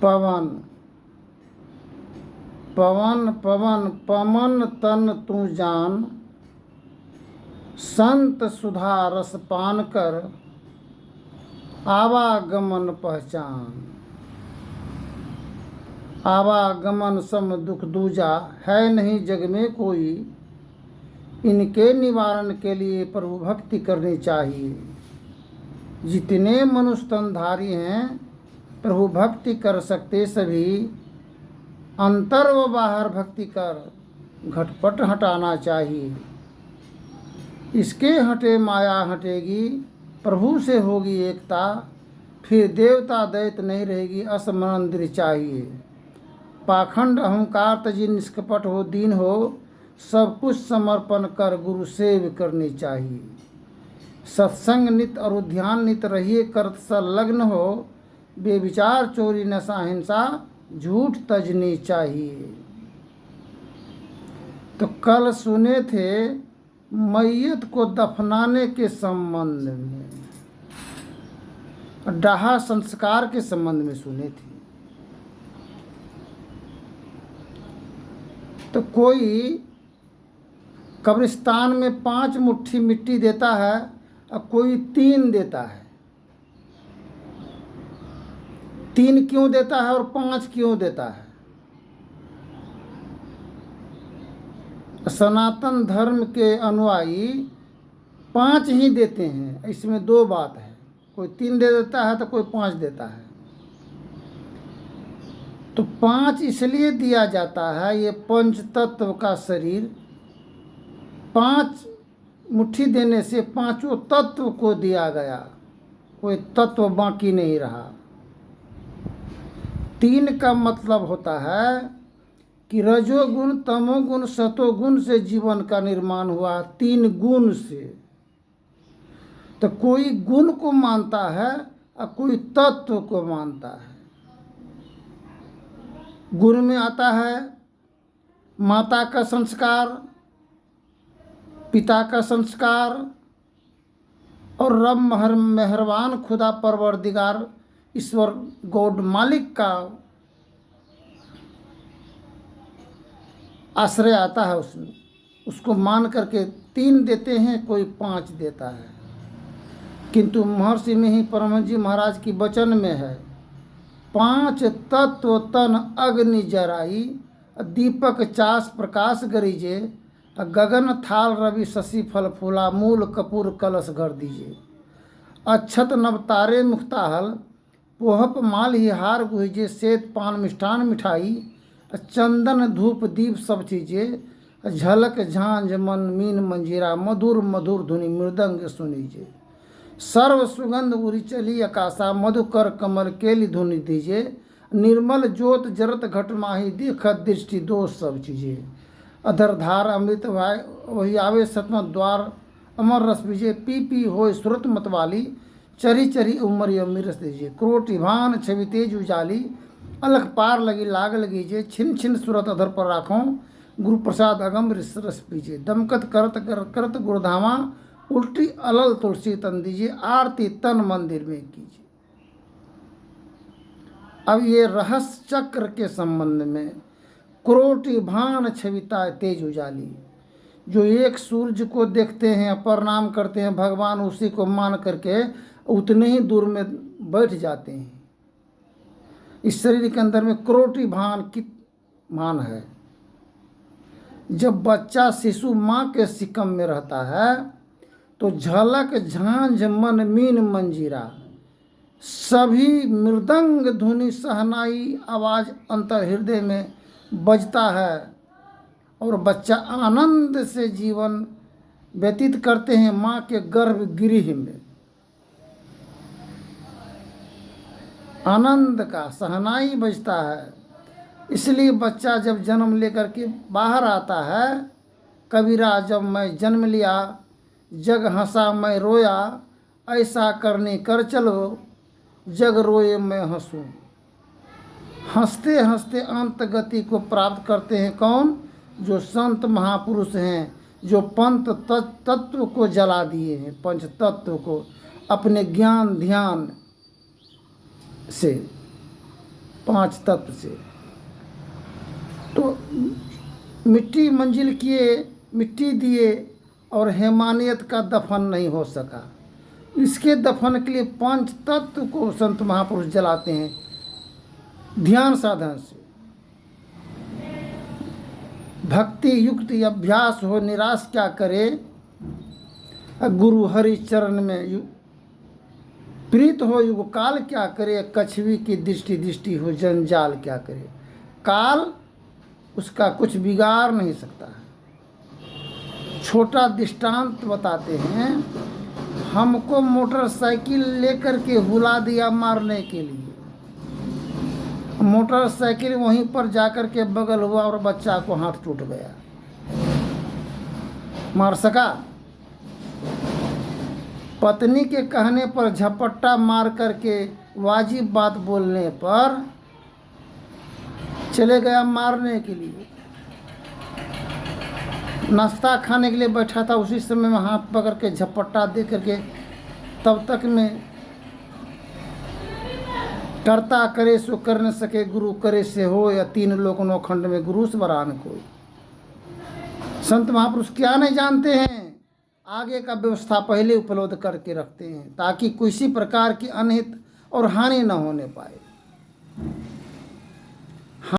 पवन पवन पवन पमन तन तू जान, संत सुधा रस पान कर, आवागमन पहचान। आवागमन सम दुख दूजा, है नहीं जग में कोई, इनके निवारण के लिए प्रभु भक्ति करनी चाहिए। जितने मनुष्य तनधारी हैं प्रभु भक्ति कर सकते सभी, अंतर व बाहर भक्ति कर घटपट हटाना चाहिए। इसके हटे माया हटेगी, प्रभु से होगी एकता, फिर देवता दैत नहीं रहेगी, असमंदिर चाहिए। पाखंड अहंकार तजी निष्कपट हो, दीन हो, सब कुछ समर्पण कर गुरु सेव करनी चाहिए। सत्संग नित और ध्यान नित रहिए, कर्त संलग्न हो, बेविचार चोरी नशा हिंसा झूठ तजनी चाहिए। तो कल सुने थे मैयत को दफनाने के संबंध में, डाहा संस्कार के संबंध में सुने थे। तो कोई कब्रिस्तान में 5 मुट्ठी मिट्टी देता है और कोई 3 देता है। 3 क्यों देता है और 5 क्यों देता है? सनातन धर्म के अनुयायी 5 ही देते हैं। इसमें 2 बात है, कोई 3 दे देता है तो कोई 5 देता है। तो 5 इसलिए दिया जाता है, ये पंच तत्व का शरीर 5 मुट्ठी देने से 5 तत्व को दिया गया, कोई तत्व बाकी नहीं रहा। 3 का मतलब होता है कि रजोगुण तमोगुण सतोगुण से जीवन का निर्माण हुआ, 3 गुण से। तो कोई गुण को मानता है और कोई तत्व को मानता है। गुण में आता है माता का संस्कार, पिता का संस्कार और रब मेहरबान खुदा परवरदिगार ईश्वर गॉड मालिक का आश्रय आता है उसमें। उसको मान करके 3 देते हैं, कोई 5 देता है। किंतु महर्षि में ही परमहंस जी महाराज की वचन में है, 5 तत्व तन अग्नि जराई, दीपक चास प्रकाश गरीजे, गगन थाल रवि शशि फल फूला, मूल कपूर कलश घर दीजिए। अक्षत नव तारे मुख्ताहल, पोहप माल ही हार गुहिजे, श्वेत पान मिष्ठान मिठाई, चंदन धूप दीप सब चीजें, झलक झांझ मन मीन मंजीरा, मधुर मधुर धुनि मृदंग सुनीजे। सर्व सुगंध उरी चली आकाशा, मधुकर कमल केली धुनि दीजे, निर्मल ज्योत जरत घट माही, देखत दृष्टि दोष सब चीजें। अधरधार अमृत वही आवे सतम द्वार, अमर रस विजय, पी पी होय सुरत मतवाली, चरी चरी उमर अमिरस दीजिए। क्रोटी भान छवि तेज उजाली, अलख पार लगी लाग लगीजे, छिन छिन सुरत अधर पर राखों, गुरु प्रसाद अगम रस पीजिए। दमकत करत गुरुधामा, उल्टी अलल तुलसी तन दीजिए, आरती तन मंदिर में कीजिए। अब ये रहस्य चक्र के संबंध में, क्रोटी भान छविता तेज उजाली, जो एक सूर्य को देखते हैं प्रणाम करते हैं, भगवान उसी को मान करके उतने ही दूर में बैठ जाते हैं। इस शरीर के अंदर में क्रोटी भान की भान है। जब बच्चा शिशु माँ के सिकम में रहता है तो झलक झांझ मन मीन मंजीरा, सभी मृदंग धुनि सहनाई आवाज अंतर हृदय में बजता है और बच्चा आनंद से जीवन व्यतीत करते हैं माँ के गर्भगृह में। आनंद का सहनाई बजता है। इसलिए बच्चा जब जन्म लेकर के बाहर आता है, कबीरा जब मैं जन्म लिया जग हंसा मैं रोया, ऐसा करने कर चलो जग रोए मैं हंसूं। हंसते हंसते अंत गति को प्राप्त करते हैं कौन? जो संत महापुरुष हैं, जो पंच तत्व को जला दिए हैं, पंच तत्व को अपने ज्ञान ध्यान से। 5 तत्व से। तो मिट्टी मंजिल किए, मिट्टी दिए और हैवानियत का दफन नहीं हो सका। इसके दफन के लिए 5 तत्व को संत महापुरुष जलाते हैं ध्यान साधन से। भक्ति युक्त अभ्यास हो निराश क्या करे, गुरु हरि चरण में प्रीत हो युग काल क्या करे, कछवी की दृष्टि हो जंजाल क्या करे। काल उसका कुछ बिगाड़ नहीं सकता है। छोटा दृष्टांत बताते हैं, हमको मोटरसाइकिल लेकर के हुला दिया मारने के लिए, मोटरसाइकिल वहीं पर जाकर के बगल हुआ और बच्चा को हाथ टूट गया, मार सका? पत्नी के कहने पर झपट्टा मार करके वाजिब बात बोलने पर चले गया मारने के लिए। नाश्ता खाने के लिए बैठा था, उसी समय में हाथ पकड़ के झपट्टा दे करके, तब तक में कर्ता करे सो कर न सके, गुरु करे से हो, या 3 लोक नौखंड में गुरु से बरान कोई। संत महापुरुष क्या नहीं जानते हैं, आगे का व्यवस्था पहले उपलब्ध करके रखते हैं ताकि किसी प्रकार की अनहित और हानि न होने पाए।